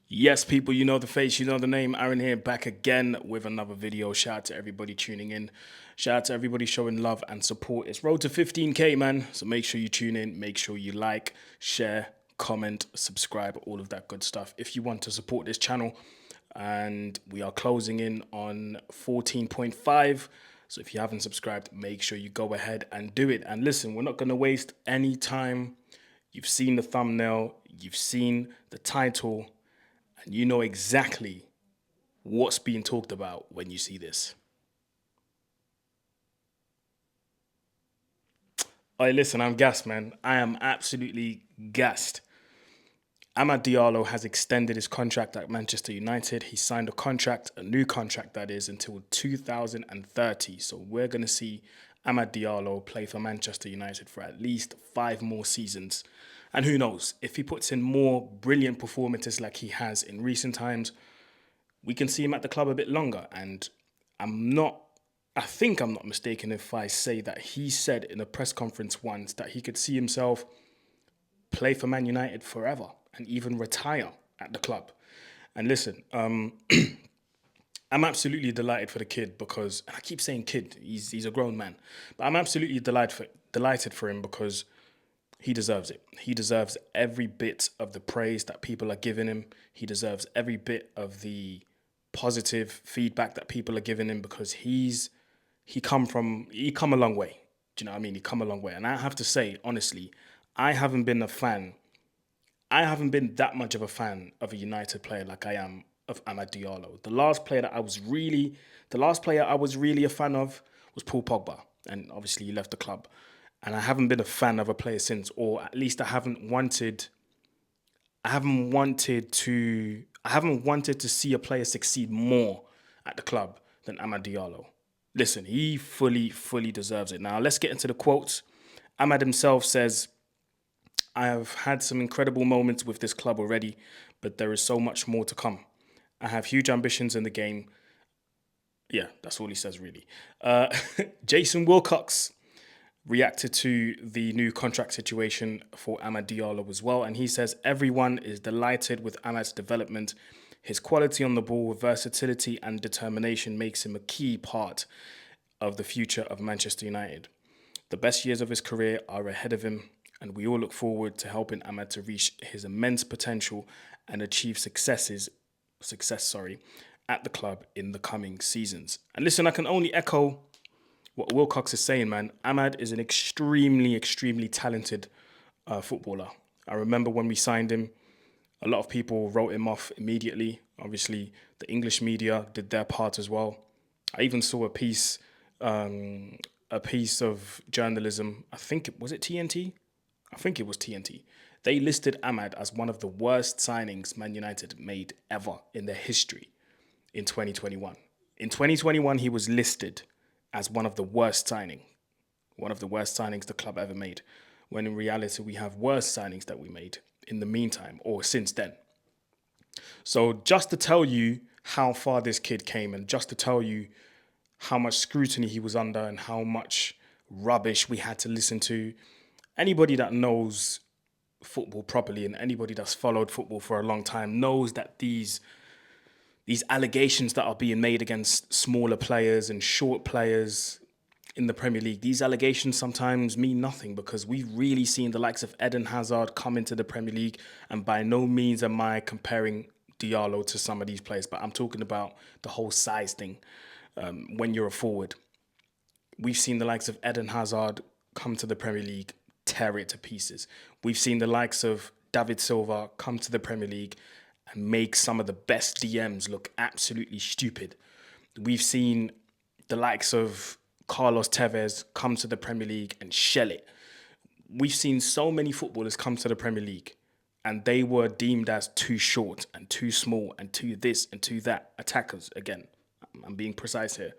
Yes, people, you know the face, you know the name. Aaron here, back again with another video. Shout out to everybody tuning in. Shout out to everybody showing love and support. It's road to 15K, man. So make sure you tune in. Make sure you like, share, comment, subscribe, all of that good stuff. If you want to support this channel, and we are closing in on 14.5. So if you haven't subscribed, make sure you go ahead and do it. And listen, we're not going to waste any time. You've seen the thumbnail, you've seen the title, and you know exactly what's being talked about when you see this. Hey, listen, I'm gassed, man. I am absolutely gassed. Amad Diallo has extended his contract at Manchester United. He signed a new contract that is, until 2030. So we're going to see Amad Diallo play for Manchester United for at least 5 more seasons. And who knows, if he puts in more brilliant performances like he has in recent times, we can see him at the club a bit longer. And I think I'm not mistaken if I say that he said in a press conference once that he could see himself play for Man United forever and even retire at the club. And listen, I'm absolutely delighted for the kid because, and I keep saying kid, he's a grown man, but I'm absolutely delighted for him because he deserves it. He deserves every bit of the praise that people are giving him. He deserves every bit of the positive feedback that people are giving him because he come a long way. Do you know what I mean? He come a long way. And I have to say, honestly, I haven't been that much of a fan of a United player like I am of Amad Diallo. The last player I was really a fan of was Paul Pogba, and obviously he left the club. And I haven't been a fan of a player since, or at least I haven't wanted to see a player succeed more at the club than Amad Diallo. Listen, he fully deserves it. Now let's get into the quotes. Amad himself says, "I have had some incredible moments with this club already, but there is so much more to come. I have huge ambitions in the game." Yeah, that's all he says, really. Jason Wilcox reacted to the new contract situation for Amad Diallo as well, and he says, "Everyone is delighted with Amad's development. His quality on the ball, versatility and determination makes him a key part of the future of Manchester United. The best years of his career are ahead of him, and we all look forward to helping Amad to reach his immense potential and achieve success at the club in the coming seasons." And listen, I can only echo what Wilcox is saying, man. Amad is an extremely talented footballer. I remember when we signed him, a lot of people wrote him off immediately. Obviously, the English media did their part as well. I even saw a piece of journalism. Was it TNT? I think it was TNT. They listed Amad as one of the worst signings Man United made ever in their history in 2021. In 2021, he was listed as one of the worst signings the club ever made, when in reality we have worse signings that we made in the meantime or since then. So just to tell you how far this kid came, and just to tell you how much scrutiny he was under and how much rubbish we had to listen to, anybody that knows football properly and anybody that's followed football for a long time knows that these allegations that are being made against smaller players and short players in the Premier League, these allegations sometimes mean nothing, because we've really seen the likes of Eden Hazard come into the Premier League, and by no means am I comparing Diallo to some of these players, but I'm talking about the whole size thing. When you're a forward, we've seen the likes of Eden Hazard come to the Premier League, tear it to pieces. We've seen the likes of David Silva come to the Premier League and make some of the best DMs look absolutely stupid. We've seen the likes of Carlos Tevez come to the Premier League and shell it. We've seen so many footballers come to the Premier League and they were deemed as too short and too small and too this and too that. Attackers, again, I'm being precise here.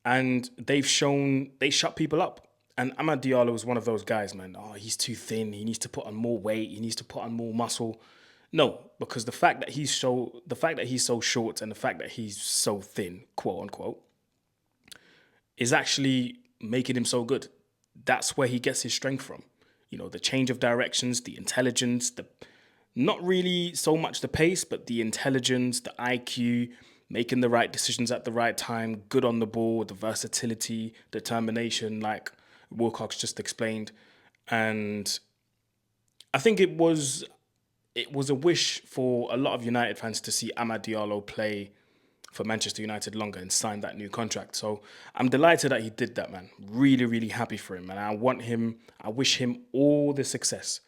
And they shut people up. And Amad Diallo is one of those guys, man. Oh, he's too thin. He needs to put on more weight. He needs to put on more muscle. No, because the fact that he's so short and the fact that he's so thin, quote unquote, is actually making him so good. That's where he gets his strength from. The change of directions, the intelligence, the not really so much the pace, but the intelligence, the IQ, making the right decisions at the right time, good on the ball, the versatility, determination, like Wilcox just explained. And I think it was a wish for a lot of United fans to see Amad Diallo play for Manchester United longer and sign that new contract. So I'm delighted that he did that, man. Really, really happy for him. And I wish him all the success.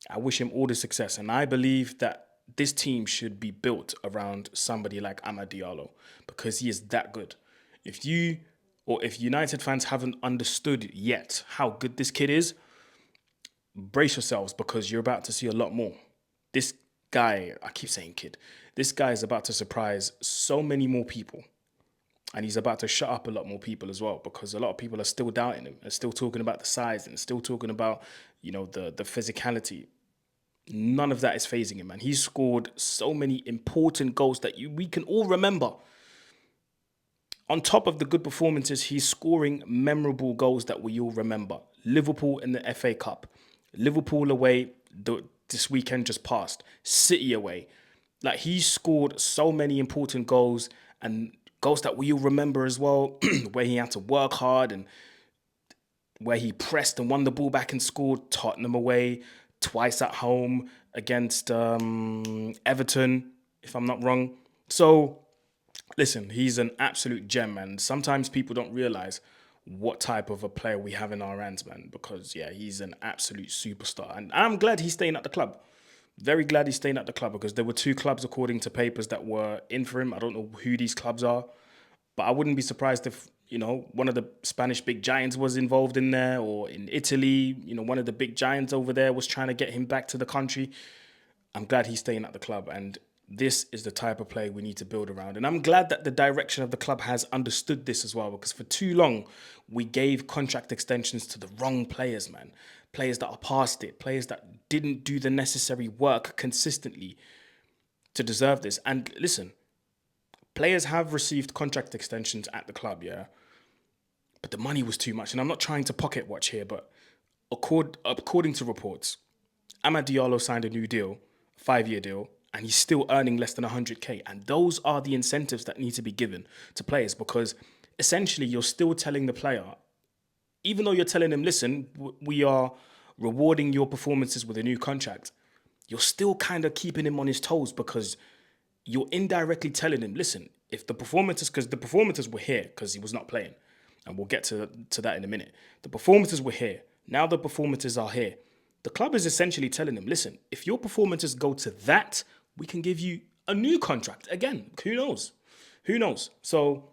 I wish him all the success. And I believe that this team should be built around somebody like Amad Diallo because he is that good. If you or if United fans haven't understood yet how good this kid is, brace yourselves because you're about to see a lot more. This guy, I keep saying kid, this guy is about to surprise so many more people. And he's about to shut up a lot more people as well because a lot of people are still doubting him and still talking about the size and still talking about, the physicality. None of that is phasing him, man. He's scored so many important goals that we can all remember. On top of the good performances, he's scoring memorable goals that we all remember. Liverpool in the FA Cup, Liverpool away this weekend just passed, City away. Like he's scored so many important goals and goals that we all remember as well, where he had to work hard and where he pressed and won the ball back and scored. Tottenham away, twice at home against Everton, if I'm not wrong. So listen, he's an absolute gem, man. Sometimes people don't realize what type of a player we have in our hands, man, because, yeah, he's an absolute superstar. And I'm glad he's staying at the club. Very glad he's staying at the club because there were two clubs, according to papers, that were in for him. I don't know who these clubs are, but I wouldn't be surprised if, one of the Spanish big giants was involved in there or in Italy, one of the big giants over there was trying to get him back to the country. I'm glad he's staying at the club, and this is the type of play we need to build around. And I'm glad that the direction of the club has understood this as well, because for too long we gave contract extensions to the wrong players, man. Players that are past it, players that didn't do the necessary work consistently to deserve this. And listen, players have received contract extensions at the club, yeah, but the money was too much. And I'm not trying to pocket watch here, but according to reports, Amad Diallo signed a new deal, 5-year deal, and he's still earning less than 100K. And those are the incentives that need to be given to players because essentially you're still telling the player, even though you're telling him, listen, we are rewarding your performances with a new contract, you're still kind of keeping him on his toes because you're indirectly telling him, listen, if the performances, because the performances were here because he was not playing, and we'll get to that in a minute. The performances were here. Now the performances are here. The club is essentially telling him, listen, if your performances go to that, we can give you a new contract. Again, who knows? Who knows? So,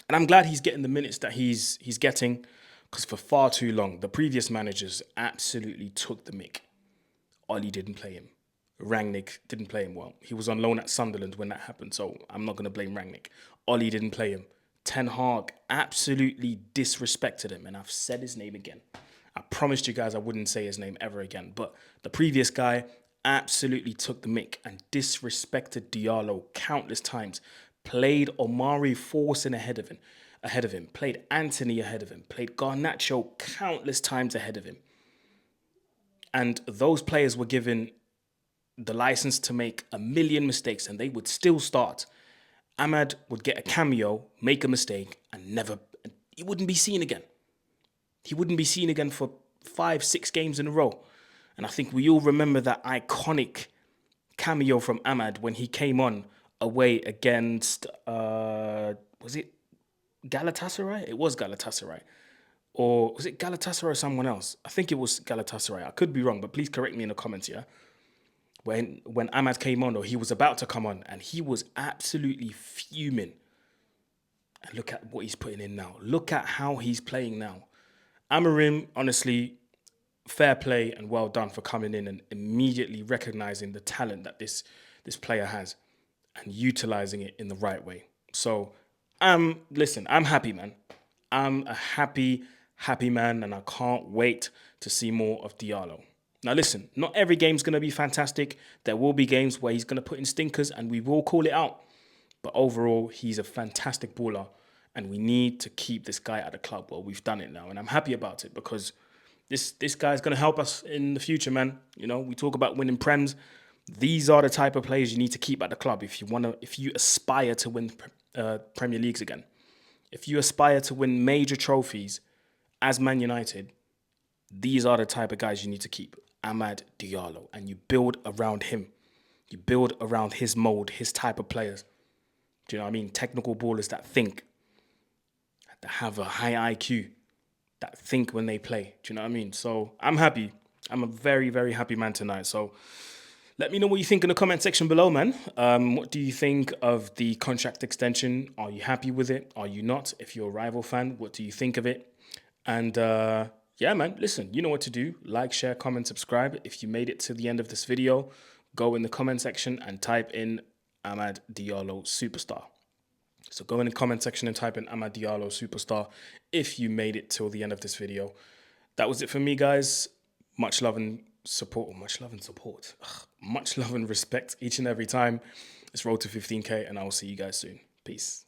and I'm glad he's getting the minutes that he's getting because for far too long, the previous managers absolutely took the mick. Ollie didn't play him. Rangnick didn't play him well. He was on loan at Sunderland when that happened, so I'm not going to blame Rangnick. Ollie didn't play him. Ten Hag absolutely disrespected him, and I've said his name again. I promised you guys I wouldn't say his name ever again, but the previous guy absolutely took the mick and disrespected Diallo countless times. Played Omari Forson ahead of him, played Anthony ahead of him, played Garnacho countless times ahead of him. And those players were given the license to make a million mistakes and they would still start. Ahmad would get a cameo, make a mistake, and he wouldn't be seen again. He wouldn't be seen again for 5-6 games in a row. And I think we all remember that iconic cameo from Ahmad when he came on away against, was it Galatasaray? It was Galatasaray. Or was it Galatasaray or someone else? I think it was Galatasaray. I could be wrong, but please correct me in the comments, yeah? When Ahmad came on, or he was about to come on, and he was absolutely fuming. And look at what he's putting in now. Look at how he's playing now. Amarim, honestly, fair play and well done for coming in and immediately recognizing the talent that this player has and utilizing it in the right way. So, listen, I'm happy, man. I'm a happy man, and I can't wait to see more of Diallo. Now, listen, not every game's going to be fantastic. There will be games where he's going to put in stinkers and we will call it out. But overall, he's a fantastic baller. And we need to keep this guy at the club. Well, we've done it now. And I'm happy about it because this guy's going to help us in the future, man. You know, we talk about winning Prems. These are the type of players you need to keep at the club if you aspire to win Premier Leagues again. If you aspire to win major trophies as Man United, these are the type of guys you need to keep. Amad Diallo. And you build around him. You build around his mold, his type of players. Do you know what I mean? Technical ballers that think, that have a high IQ, that think when they play. Do you know what I mean? So I'm happy. I'm a very, very happy man tonight. So let me know what you think in the comment section below, man. What do you think of the contract extension? Are you happy with it? Are you not? If you're a rival fan, what do you think of it? And yeah, man, listen, you know what to do. Like, share, comment, subscribe. If you made it to the end of this video, go in the comment section and type in Amad Diallo Superstar. So go in the comment section and type in Amad Diallo Superstar if you made it till the end of this video. That was it for me, guys. Much love and support. Much love and support. Much love and respect each and every time. It's road to 15K and I will see you guys soon. Peace.